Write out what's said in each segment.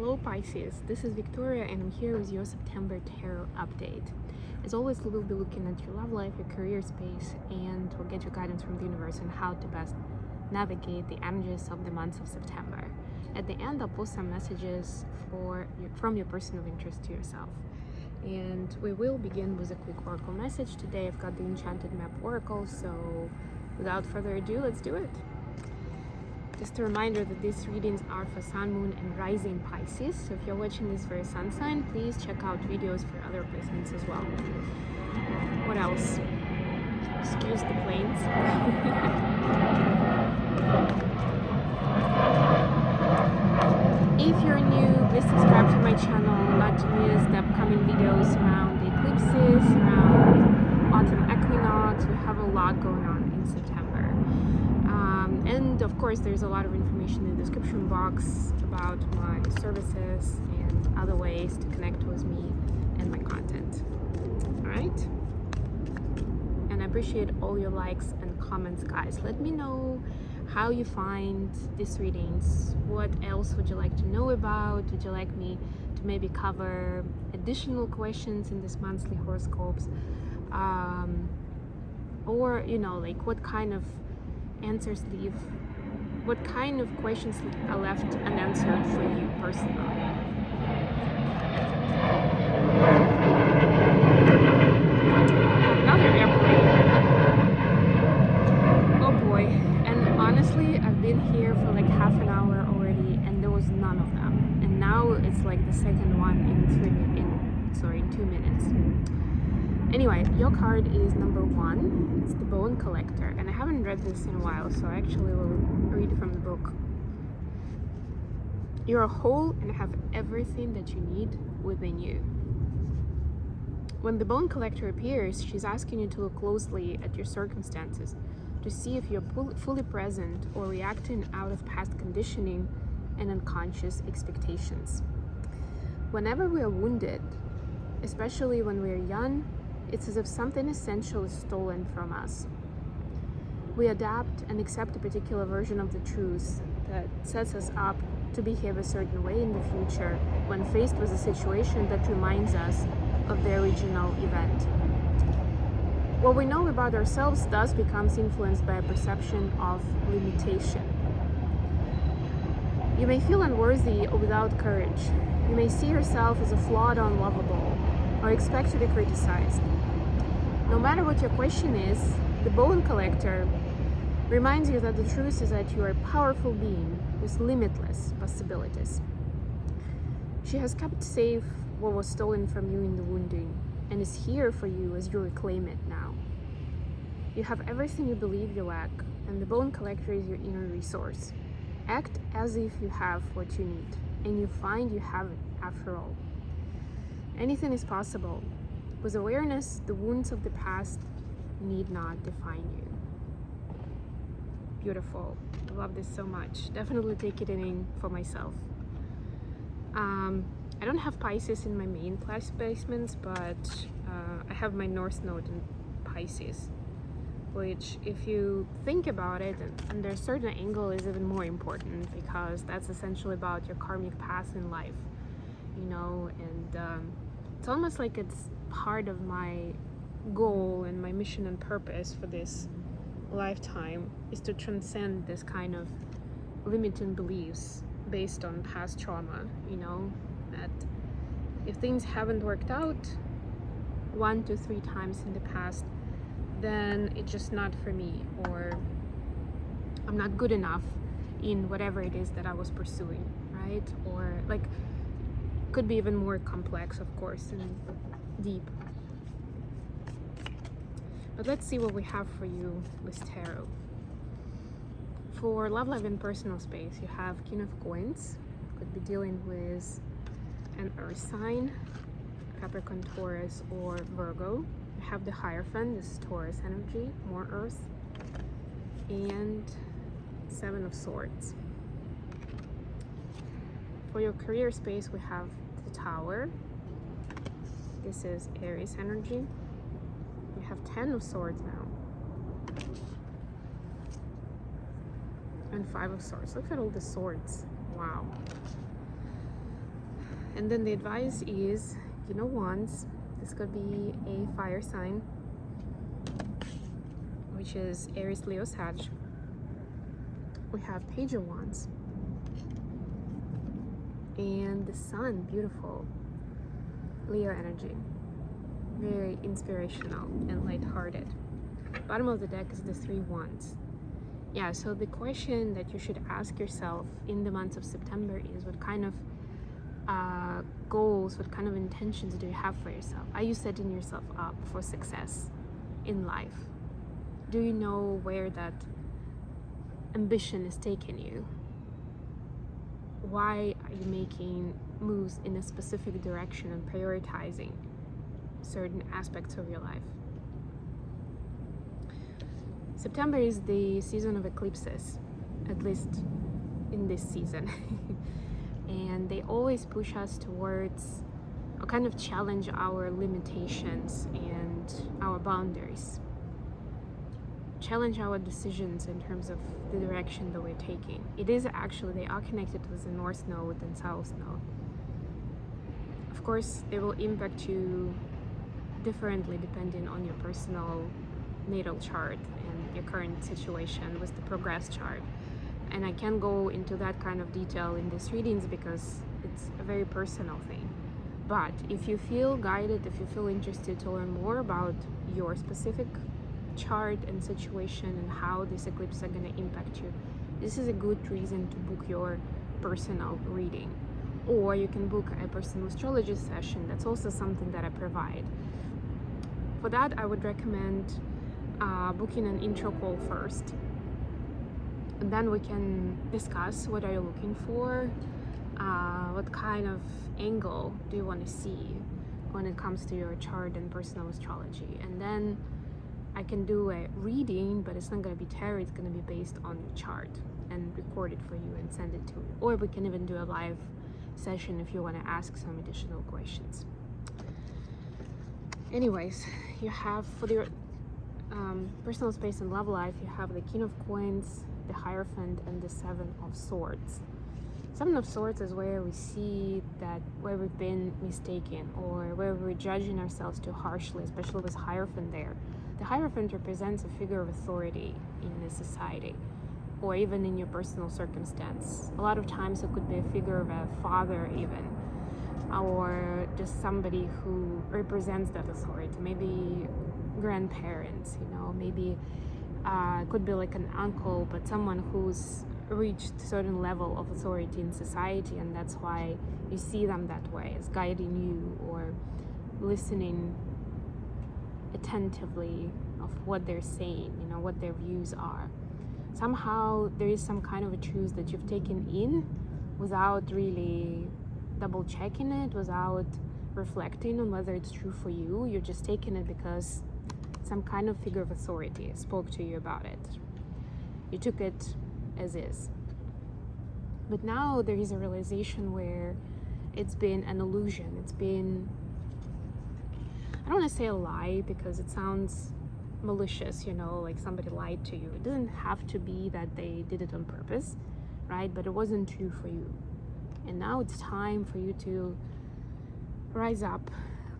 Hello Pisces, this is Victoria and I'm here with your September tarot update. As always, we will be looking at your love life, your career space, and we'll get your guidance from the universe on how to best navigate the energies of the months of September. At the end, I'll post some messages from your person of interest to yourself. And we will begin with a quick oracle message. Today I've got the Enchanted Map Oracle, so without further ado, let's do it. Just a reminder that these readings are for Sun, Moon, and Rising Pisces. So if you're watching this for your Sun sign, please check out videos for other placements as well. What else? Excuse the planes. If you're new, please subscribe to my channel not to miss the upcoming videos around the eclipses, around autumn equinox. We have a lot going on in September. And of course, there's a lot of information in the description box about my services and other ways to connect with me and my content. All right? And I appreciate all your likes and comments, guys. Let me know how you find these readings. What else would you like to know about? Would you like me to maybe cover additional questions in this monthly horoscopes? Or, like what kind of answers what kind of questions are left unanswered for you personally? Another airplane. Oh boy. And honestly, I've been here for like half an hour already and there was none of them. And now it's like the second one in 2 minutes. Anyway, your card is number 1. It's the Bone Collector, and I haven't read this in a while, so I actually will read from the book. You're whole and have everything that you need within you. When the Bone Collector appears, she's asking you to look closely at your circumstances to see if you're fully present or reacting out of past conditioning and unconscious expectations. Whenever we are wounded, especially when we are young, it's as if something essential is stolen from us. We adapt and accept a particular version of the truth that sets us up to behave a certain way in the future when faced with a situation that reminds us of the original event. What we know about ourselves thus becomes influenced by a perception of limitation. You may feel unworthy or without courage. You may see yourself as a flawed or unlovable, or expect to be criticized. No matter what your question is, the Bone Collector reminds you that the truth is that you are a powerful being with limitless possibilities. She has kept safe what was stolen from you in the wounding and is here for you as you reclaim it now. You have everything you believe you lack, and the Bone Collector is your inner resource. Act as if you have what you need, and you find you have it after all. Anything is possible. With awareness, the wounds of the past need not define you. Beautiful. I love this so much. Definitely take it in for myself. I don't have Pisces in my main placements, but I have my North Node in Pisces, which, if you think about it, under a certain angle, is even more important because that's essentially about your karmic past in life, and it's almost like it's part of my goal and my mission and purpose for this lifetime is to transcend this kind of limiting beliefs based on past trauma, that if things haven't worked out 1 to 3 times in the past, then it's just not for me, or I'm not good enough in whatever it is that I was pursuing, right? Or could be even more complex, of course, and deep. But let's see what we have for you with tarot. For love life and personal space, you have King of Coins. Could be dealing with an earth sign, Capricorn, Taurus, or Virgo. You have the Hierophant, this is Taurus energy, more earth, and 7 of Swords. For your career space, we have the Tower. This is Aries energy. We have 10 of Swords now. And 5 of Swords. Look at all the swords. Wow. And then the advice is, Wands. This could be a fire sign, which is Aries, Leo, Sag. We have Page of Wands. And the Sun, beautiful. Leo energy. Very inspirational and lighthearted. Bottom of the deck is the 3 Wands. Yeah, so the question that you should ask yourself in the month of September is, what kind of goals, what kind of intentions do you have for yourself? Are you setting yourself up for success in life? Do you know where that ambition is taking you? Why are you making moves in a specific direction and prioritizing certain aspects of your life? September is the season of eclipses, at least in this season. And they always push us towards, or kind of challenge our limitations and our boundaries. Challenge our decisions in terms of the direction that we're taking. It is actually, they are connected with the North Node and South Node. Of course, they will impact you differently depending on your personal natal chart and your current situation with the progress chart. And I can't go into that kind of detail in these readings because it's a very personal thing. But if you feel guided, if you feel interested to learn more about your specific chart and situation and how these eclipses are going to impact you, this is a good reason to book your personal reading. Or you can book a personal astrology session. That's also something that I provide. For that, I would recommend booking an intro call first. And then we can discuss what are you looking for, what kind of angle do you want to see when it comes to your chart and personal astrology. And then I can do a reading, but it's not going to be tarot, it's going to be based on your chart, and record it for you and send it to you. Or we can even do a live session if you want to ask some additional questions. Anyways, you have for your personal space and love life, you have the King of Coins, the Hierophant, and the Seven of Swords. Seven of Swords is where we see that where we've been mistaken or where we're judging ourselves too harshly, especially with Hierophant there. The Hierophant represents a figure of authority in a society or even in your personal circumstance. A lot of times it could be a figure of a father even, or just somebody who represents that authority, maybe grandparents, maybe it could be like an uncle, but someone who's reached a certain level of authority in society, and that's why you see them that way, as guiding you or listening attentively of what they're saying, what their views are. Somehow there is some kind of a truth that you've taken in without really double checking it, without reflecting on whether it's true for you. You're just taking it because some kind of figure of authority spoke to you about it. You took it as is. But now there is a realization where it's been an illusion. It's been, I don't want to say a lie because it sounds malicious, like somebody lied to you. It doesn't have to be that they did it on purpose, right? But it wasn't true for you. And now it's time for you to rise up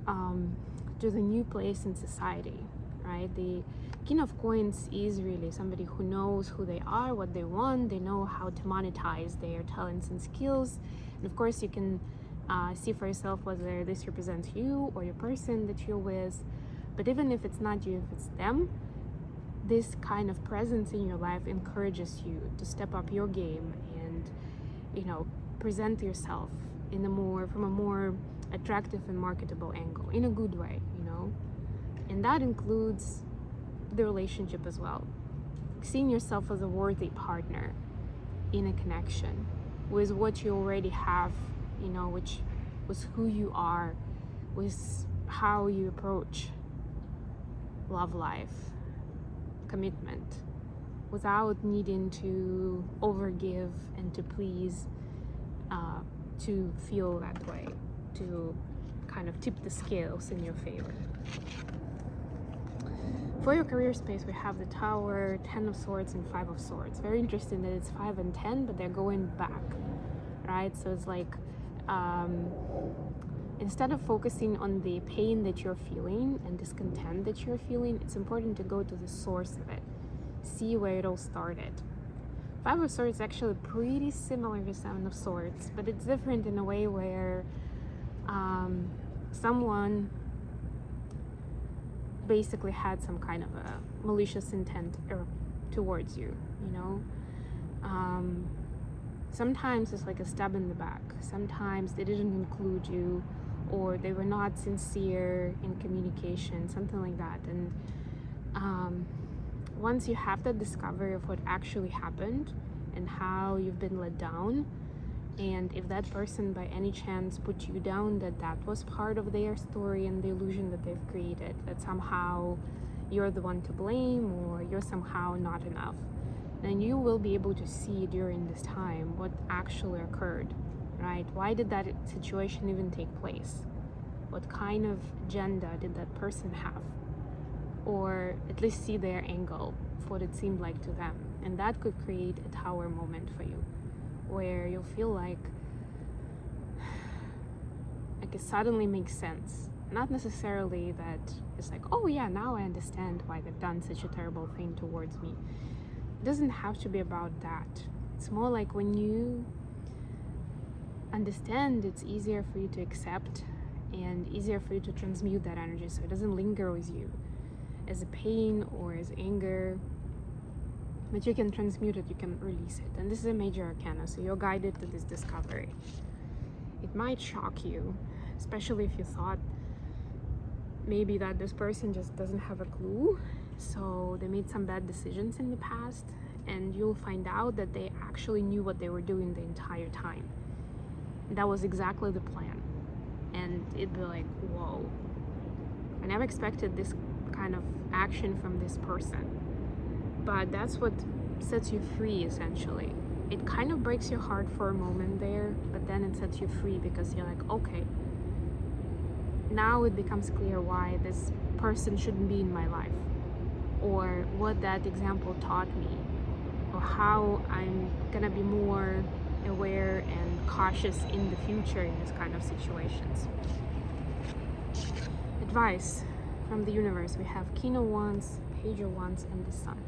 to the new place in society, right? The King of Coins is really somebody who knows who they are, what they want. They know how to monetize their talents and skills. And of course, you can see for yourself whether this represents you or your person that you're with. But even if it's not you, if it's them, this kind of presence in your life encourages you to step up your game and, present yourself from a more attractive and marketable angle, in a good way, And that includes the relationship as well. Seeing yourself as a worthy partner in a connection with what you already have, which was who you are, with how you approach love life, commitment, without needing to overgive and to please, to feel that way, to kind of tip the scales in your favor. For your career space, we have the Tower, 10 of Swords, and 5 of Swords. Very interesting that it's 5 and 10, but they're going back, right? So it's like instead of focusing on the pain that you're feeling and discontent that you're feeling, it's important to go to the source of it, see where it all started. Five of Swords is actually pretty similar to Seven of Swords, but it's different in a way where someone basically had some kind of a malicious intent towards you, you know. Sometimes it's like a stab in the back. Sometimes they didn't include you, or they were not sincere in communication, something like that. And once you have that discovery of what actually happened and how you've been let down, and if that person by any chance put you down, that was part of their story and the illusion that they've created, that somehow you're the one to blame or you're somehow not enough, then you will be able to see during this time what actually occurred, right? Why did that situation even take place? What kind of agenda did that person have? Or at least see their angle of what it seemed like to them. And that could create a tower moment for you, where you'll feel like it suddenly makes sense. Not necessarily that it's like, oh yeah, now I understand why they've done such a terrible thing towards me. It doesn't have to be about that. It's more like when you understand, it's easier for you to accept and easier for you to transmute that energy so it doesn't linger with you as a pain or as anger. But you can transmute it, you can release it. And this is a major arcana, so you're guided to this discovery. It might shock you, especially if you thought maybe that this person just doesn't have a clue, so they made some bad decisions in the past, and you'll find out that they actually knew what they were doing the entire time. That was exactly the plan. And it'd be like, whoa, I never expected this kind of action from this person. But that's what sets you free, essentially. It kind of breaks your heart for a moment there, but then it sets you free because you're like, okay, now it becomes clear why this person shouldn't be in my life, or what that example taught me, or how I'm gonna be more aware and cautious in the future in this kind of situations. Advice from the universe. We have King of Wands, Page of Wands, and the Sun.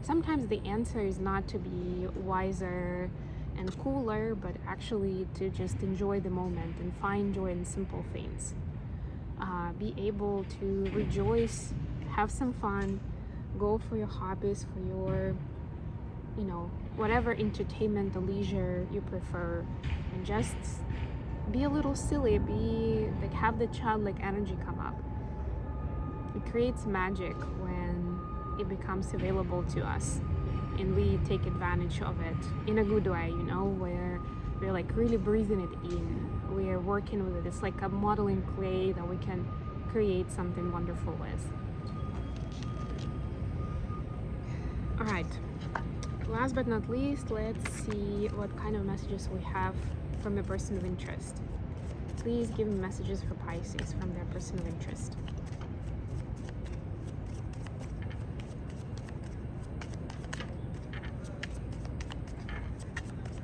Sometimes the answer is not to be wiser and cooler, but actually to just enjoy the moment and find joy in simple things. Be able to rejoice, have some fun, go for your hobbies, for your, you know, whatever entertainment or leisure you prefer, and just be a little silly, be like, have the childlike energy come up. It creates magic when it becomes available to us and we take advantage of it in a good way, you know, where we're like really breathing it in, we're working with it. It's like a modeling clay that we can create something wonderful with. All right, last but not least, let's see what kind of messages we have from a person of interest. Please give me messages for Pisces from their person of interest.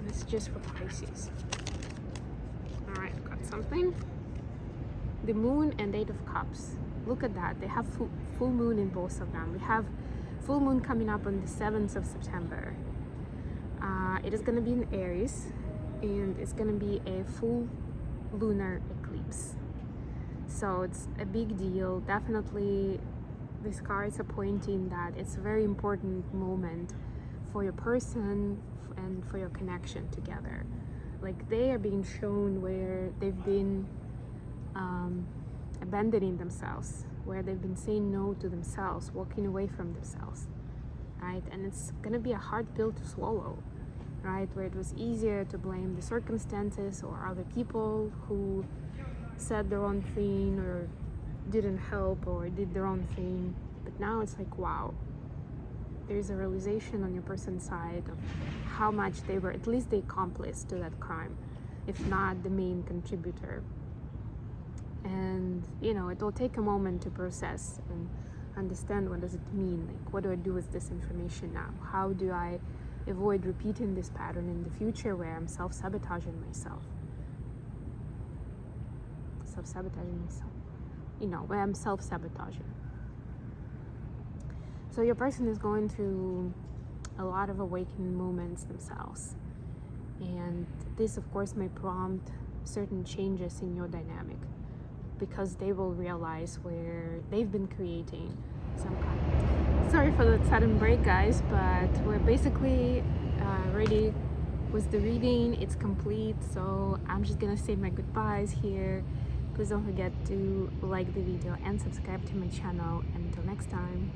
Messages for Pisces. All right, got something. The Moon and Eight of Cups. Look at that. They have full moon in both of them. We have full moon coming up on the 7th of September. It is going to be in Aries, and it's going to be a full lunar eclipse. So it's a big deal. Definitely, these cards are pointing that it's a very important moment for your person and for your connection together. Like, they are being shown where they've been abandoning themselves, where they've been saying no to themselves, walking away from themselves, right? And it's gonna be a hard pill to swallow, right? Where it was easier to blame the circumstances or other people who said the wrong thing or didn't help or did the wrong thing. But now it's like, wow, there's a realization on your person's side of how much they were at least the accomplice to that crime, if not the main contributor. And you know, it will take a moment to process and understand, what does it mean? Like, what do I do with this information now? How do I avoid repeating this pattern in the future where I'm self-sabotaging myself? of sabotaging myself, when I'm self-sabotaging. So your person is going through a lot of awakening moments themselves, and this of course may prompt certain changes in your dynamic, because they will realize where they've been creating some kind. Sorry for the sudden break, guys, but we're basically ready with the reading. It's complete, so I'm just gonna say my goodbyes here. Please don't forget to like the video and subscribe to my channel. Until next time.